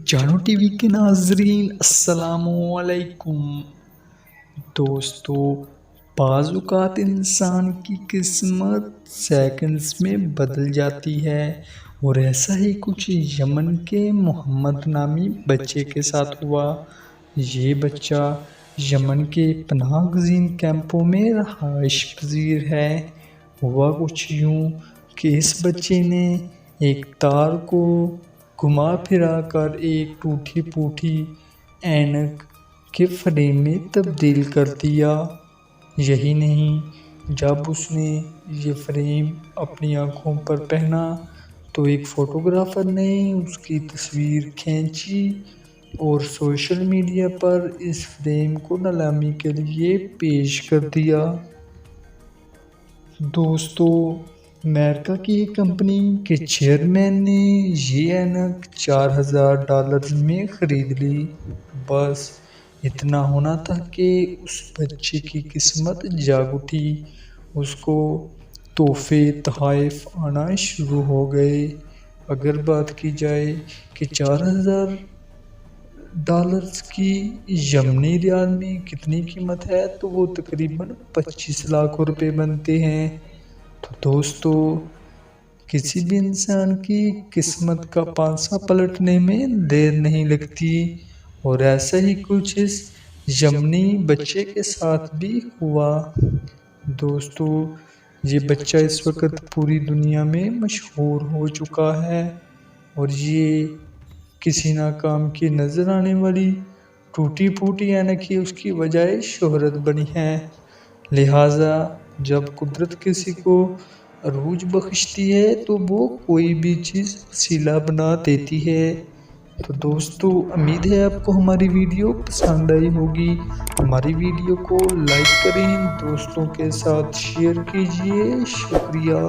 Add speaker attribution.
Speaker 1: جانو T V کے ناظرین السلام علیکم دوستو، بعض اوقات انسان کی قسمت سیکنڈز میں بدل جاتی ہے، اور ایسا ہی کچھ یمن کے محمد نامی بچے کے ساتھ ہوا۔ یہ بچہ یمن کے پناہ گزین کیمپوں میں رہائش پذیر ہے۔ ہوا کچھ یوں کہ اس بچے نے ایک تار کو گھما پھرا کر ایک ٹوٹی پھوٹی اینک کے فریم میں تبدیل کر دیا۔ یہی نہیں، جب اس نے یہ فریم اپنی آنکھوں پر پہنا تو ایک فوٹوگرافر نے اس کی تصویر کھینچی اور سوشل میڈیا پر اس فریم کو نیلامی کے لیے پیش کر دیا۔ دوستو، امریکہ کی ایک کمپنی کے چیئرمین نے یہ اینک $4000 میں خرید لی۔ بس اتنا ہونا تھا کہ اس بچے کی قسمت جاگ اٹھی۔ اس کو تحفے تحائف آنا شروع ہو گئے۔ اگر بات کی جائے کہ $4000 کی یمنی ریال میں کتنی قیمت ہے تو وہ تقریباً 25 لاکھ روپے بنتے ہیں۔ تو دوستو، کسی بھی انسان کی قسمت کا پانسا پلٹنے میں دیر نہیں لگتی، اور ایسا ہی کچھ اس یمنی بچے کے ساتھ بھی ہوا۔ دوستو، یہ بچہ اس وقت پوری دنیا میں مشہور ہو چکا ہے، اور یہ کسی ناکام کی نظر آنے والی ٹوٹی پھوٹی اینک ہی اس کی وجہ شہرت بنی ہے۔ لہٰذا جب قدرت کسی کو عروج بخشتی ہے تو وہ کوئی بھی چیز وسیلہ بنا دیتی ہے۔ تو دوستو، امید ہے آپ کو ہماری ویڈیو پسند آئی ہوگی۔ ہماری ویڈیو کو لائک کریں، دوستوں کے ساتھ شیئر کیجیے۔ شکریہ۔